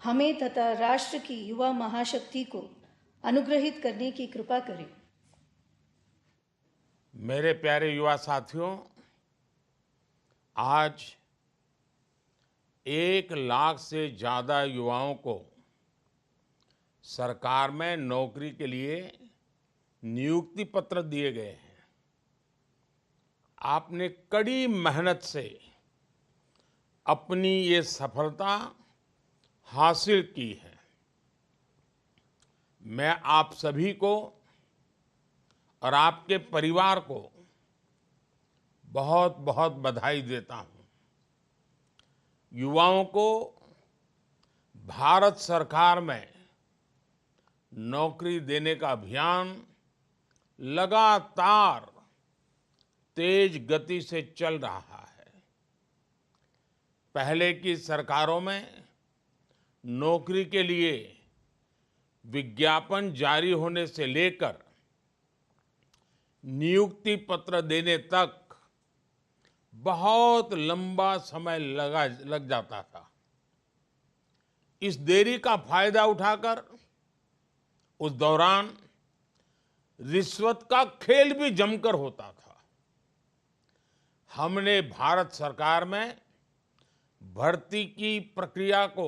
हमें तथा राष्ट्र की युवा महाशक्ति को अनुग्रहित करने की कृपा करें। मेरे प्यारे युवा साथियों, आज 1 लाख से ज्यादा युवाओं को सरकार में नौकरी के लिए नियुक्ति पत्र दिए गए हैं। आपने कड़ी मेहनत से अपनी ये सफलता हासिल की है। मैं आप सभी को और आपके परिवार को बहुत बहुत बधाई देता हूं। युवाओं को भारत सरकार में नौकरी देने का अभियान लगातार तेज गति से चल रहा है। पहले की सरकारों में नौकरी के लिए विज्ञापन जारी होने से लेकर नियुक्ति पत्र देने तक बहुत लंबा समय लग जाता था। इस देरी का फायदा उठाकर उस दौरान रिश्वत का खेल भी जमकर होता था। हमने भारत सरकार में भर्ती की प्रक्रिया को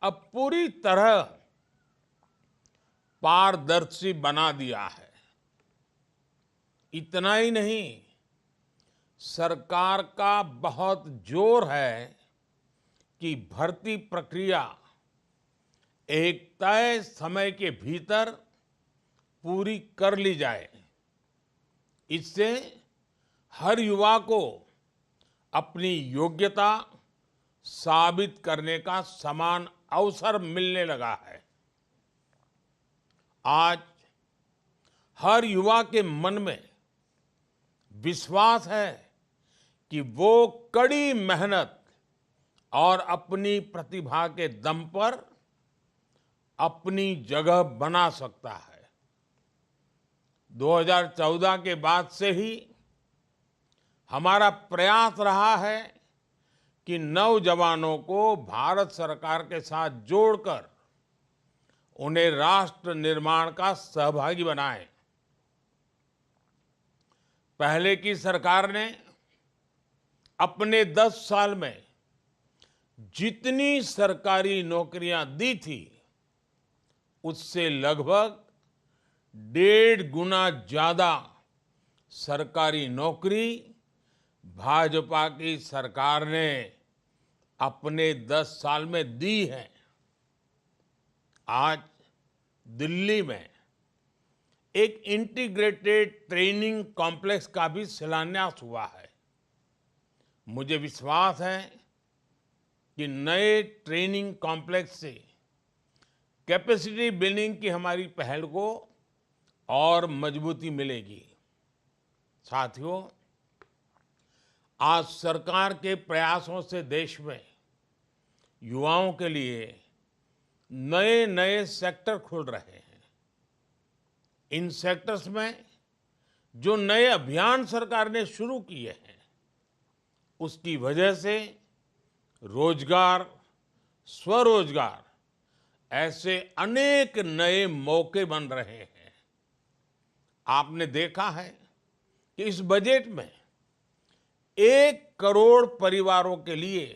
अब पूरी तरह पारदर्शी बना दिया है। इतना ही नहीं, सरकार का बहुत जोर है कि भर्ती प्रक्रिया एक तय समय के भीतर पूरी कर ली जाए। इससे हर युवा को अपनी योग्यता साबित करने का समान अवसर मिलने लगा है। आज हर युवा के मन में विश्वास है कि वो कड़ी मेहनत और अपनी प्रतिभा के दम पर अपनी जगह बना सकता है। 2014 के बाद से ही हमारा प्रयास रहा है कि नौजवानों को भारत सरकार के साथ जोड़कर उन्हें राष्ट्र निर्माण का सहभागी बनाएं। पहले की सरकार ने अपने 10 साल में जितनी सरकारी नौकरियां दी थी, उससे लगभग 1.5 गुना ज्यादा सरकारी नौकरी भाजपा की सरकार ने अपने 10 साल में दी है। आज दिल्ली में एक इंटीग्रेटेड ट्रेनिंग कॉम्प्लेक्स का भी शिलान्यास हुआ है। मुझे विश्वास है कि नए ट्रेनिंग कॉम्प्लेक्स से कैपेसिटी बिल्डिंग की हमारी पहल को और मजबूती मिलेगी। साथियों, आज सरकार के प्रयासों से देश में युवाओं के लिए नए नए सेक्टर खुल रहे हैं। इन सेक्टर्स में जो नए अभियान सरकार ने शुरू किए हैं, उसकी वजह से रोजगार, स्वरोजगार ऐसे अनेक नए मौके बन रहे हैं। आपने देखा है कि इस बजट में 1 करोड़ परिवारों के लिए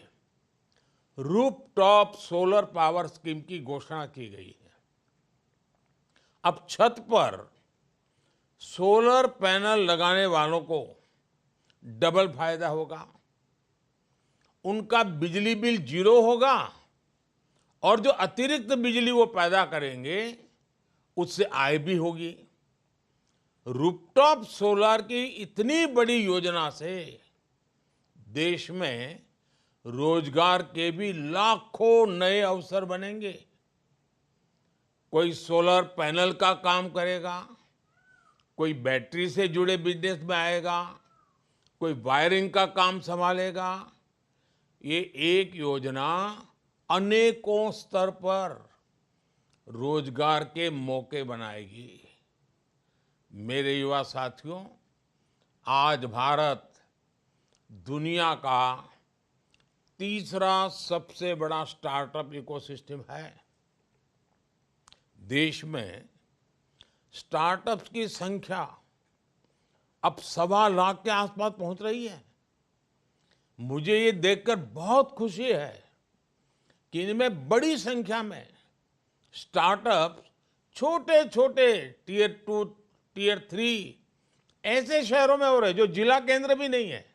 रूफटॉप सोलर पावर स्कीम की घोषणा की गई है। अब छत पर सोलर पैनल लगाने वालों को डबल फायदा होगा। उनका बिजली बिल 0 होगा और जो अतिरिक्त बिजली वो पैदा करेंगे, उससे आय भी होगी। रूफटॉप सोलर की इतनी बड़ी योजना से देश में रोजगार के भी लाखों नए अवसर बनेंगे। कोई सोलर पैनल का काम करेगा, कोई बैटरी से जुड़े बिजनेस में आएगा, कोई वायरिंग का काम संभालेगा। ये एक योजना अनेकों स्तर पर रोजगार के मौके बनाएगी। मेरे युवा साथियों, आज भारत दुनिया का तीसरा सबसे बड़ा स्टार्टअप इकोसिस्टम है। देश में स्टार्टअप्स की संख्या अब 1.25 लाख के आसपास पहुंच रही है। मुझे ये देखकर बहुत खुशी है कि इनमें बड़ी संख्या में स्टार्टअप्स छोटे छोटे टियर 2, टियर 3 ऐसे शहरों में हो रहे जो जिला केंद्र भी नहीं है।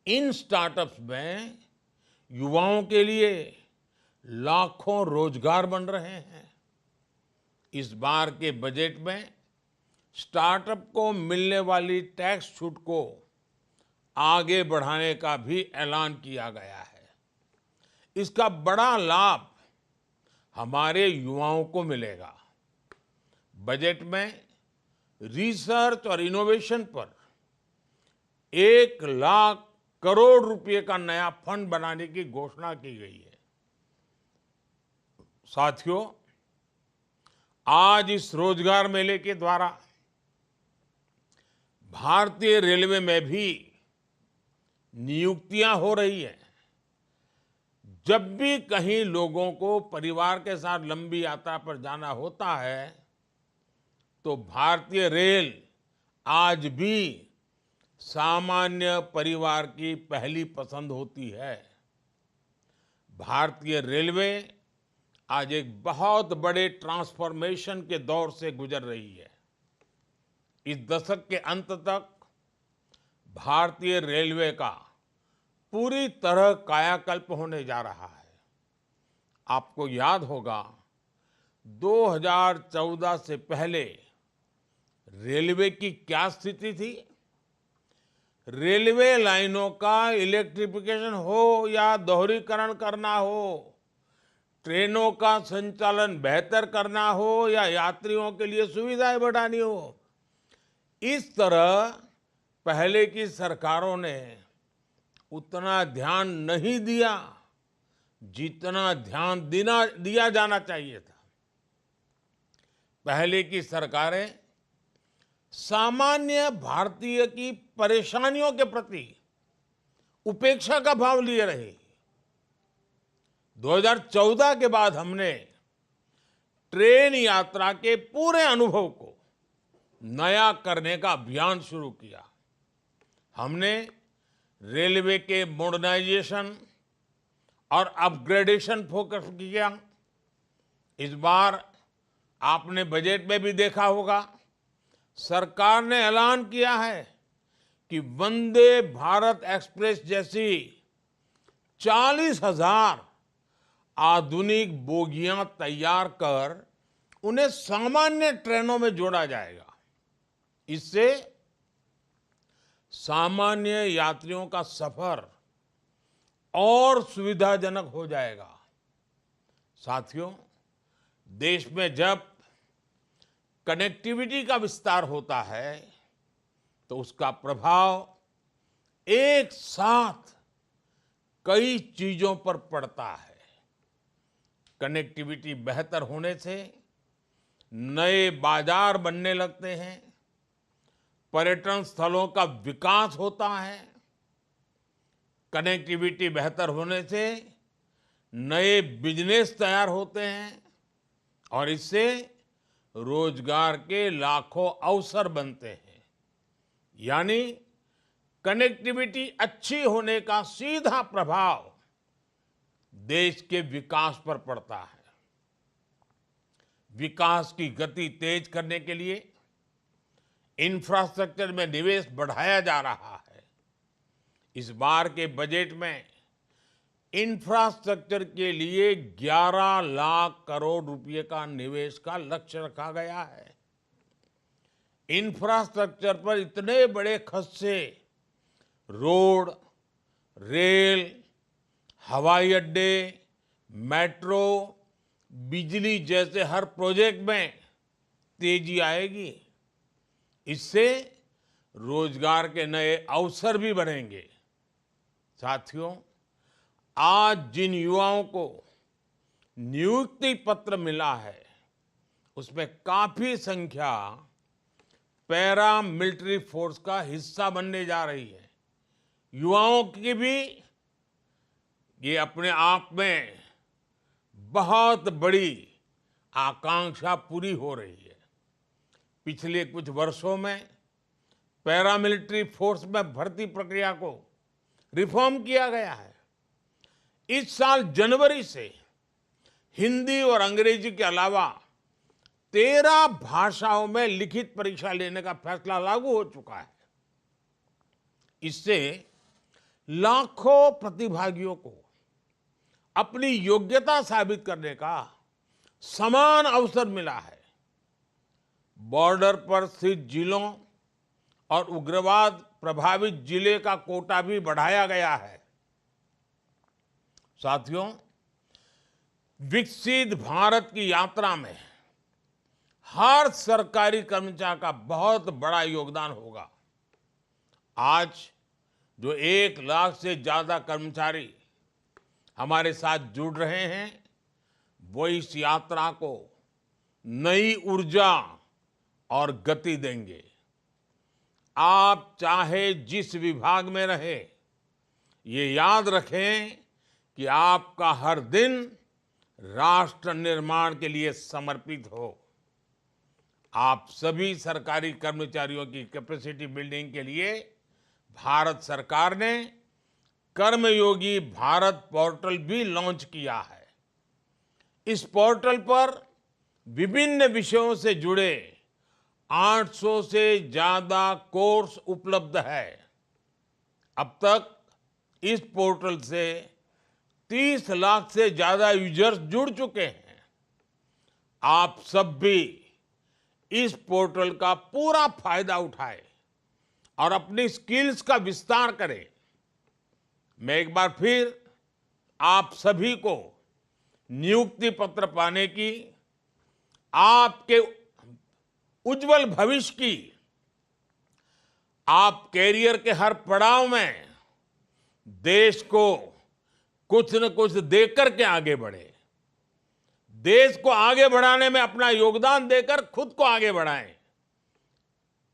इन स्टार्टअप्स में युवाओं के लिए लाखों रोजगार बन रहे हैं। इस बार के बजट में स्टार्टअप को मिलने वाली टैक्स छूट को आगे बढ़ाने का भी ऐलान किया गया है। इसका बड़ा लाभ हमारे युवाओं को मिलेगा। बजट में रिसर्च और इनोवेशन पर 1 लाख करोड़ रुपए का नया फंड बनाने की घोषणा की गई है। साथियों, आज इस रोजगार मेले के द्वारा भारतीय रेलवे में भी नियुक्तियां हो रही हैं। जब भी कहीं लोगों को परिवार के साथ लंबी यात्रा पर जाना होता है तो भारतीय रेल आज भी सामान्य परिवार की पहली पसंद होती है। भारतीय रेलवे आज एक बहुत बड़े ट्रांसफॉर्मेशन के दौर से गुजर रही है। इस दशक के अंत तक भारतीय रेलवे का पूरी तरह कायाकल्प होने जा रहा है। आपको याद होगा 2014 से पहले रेलवे की क्या स्थिति थी। रेलवे लाइनों का इलेक्ट्रिफिकेशन हो या दोहरीकरण करना हो, ट्रेनों का संचालन बेहतर करना हो या यात्रियों के लिए सुविधाएं बढ़ानी हो, इस तरह पहले की सरकारों ने उतना ध्यान नहीं दिया जितना ध्यान दिया जाना चाहिए था। पहले की सरकारें सामान्य भारतीय की परेशानियों के प्रति उपेक्षा का भाव लिए रही। 2014 के बाद हमने ट्रेन यात्रा के पूरे अनुभव को नया करने का अभियान शुरू किया। हमने रेलवे के मॉडर्नाइजेशन और अपग्रेडेशन फोकस किया। इस बार आपने बजट में भी देखा होगा, सरकार ने ऐलान किया है कि वंदे भारत एक्सप्रेस जैसी 40,000 आधुनिक बोगियां तैयार कर उन्हें सामान्य ट्रेनों में जोड़ा जाएगा। इससे सामान्य यात्रियों का सफर और सुविधाजनक हो जाएगा। साथियों, देश में जब कनेक्टिविटी का विस्तार होता है तो उसका प्रभाव एक साथ कई चीजों पर पड़ता है। कनेक्टिविटी बेहतर होने से नए बाजार बनने लगते हैं, पर्यटन स्थलों का विकास होता है। कनेक्टिविटी बेहतर होने से नए बिजनेस तैयार होते हैं और इससे रोजगार के लाखों अवसर बनते हैं। यानी कनेक्टिविटी अच्छी होने का सीधा प्रभाव देश के विकास पर पड़ता है। विकास की गति तेज करने के लिए इंफ्रास्ट्रक्चर में निवेश बढ़ाया जा रहा है। इस बार के बजट में इंफ्रास्ट्रक्चर के लिए 11 लाख करोड़ रुपए का निवेश का लक्ष्य रखा गया है। इंफ्रास्ट्रक्चर पर इतने बड़े खर्च से रोड, रेल, हवाई अड्डे, मेट्रो, बिजली जैसे हर प्रोजेक्ट में तेजी आएगी। इससे रोजगार के नए अवसर भी बनेंगे। साथियों, आज जिन युवाओं को नियुक्ति पत्र मिला है उसमें काफी युवाओं की भी ये अपने आप में बहुत बड़ी आकांक्षा पूरी हो रही है। पिछले कुछ वर्षों में पैरामिलिट्री फोर्स में भर्ती प्रक्रिया को रिफॉर्म किया गया है। इस साल जनवरी से हिंदी और अंग्रेजी के अलावा 13 भाषाओं में लिखित परीक्षा लेने का फैसला लागू हो चुका है। इससे लाखों प्रतिभागियों को अपनी योग्यता साबित करने का समान अवसर मिला है। बॉर्डर पर स्थित जिलों और उग्रवाद प्रभावित जिले का कोटा भी बढ़ाया गया है। साथियों, विकसित भारत की यात्रा में हर सरकारी कर्मचारी का बहुत बड़ा योगदान होगा। आज जो 1 लाख से ज्यादा कर्मचारी हमारे साथ जुड़ रहे हैं, वो इस यात्रा को नई ऊर्जा और गति देंगे। आप चाहे जिस विभाग में रहे, ये याद रखें कि आपका हर दिन राष्ट्र निर्माण के लिए समर्पित हो। आप सभी सरकारी कर्मचारियों की कैपेसिटी बिल्डिंग के लिए भारत सरकार ने कर्मयोगी भारत पोर्टल भी लॉन्च किया है। इस पोर्टल पर विभिन्न विषयों से जुड़े 800 से ज्यादा कोर्स उपलब्ध है। अब तक इस पोर्टल से 30 लाख से ज्यादा यूजर्स जुड़ चुके हैं। आप सब भी इस पोर्टल का पूरा फायदा उठाएं और अपनी स्किल्स का विस्तार करें। मैं एक बार फिर आप सभी को नियुक्ति पत्र पाने की, आपके उज्जवल भविष्य की, आप कैरियर के हर पड़ाव में देश को कुछ न कुछ देकर के आगे बढ़े। देश को आगे बढ़ाने में अपना योगदान देकर खुद को आगे बढ़ाएं।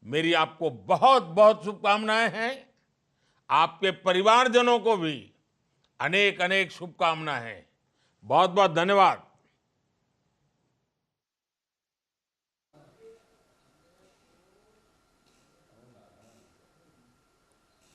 मेरी आपको बहुत बहुत शुभकामनाएं हैं। आपके परिवारजनों को भी अनेक अनेक शुभकामनाएं हैं। बहुत बहुत धन्यवाद।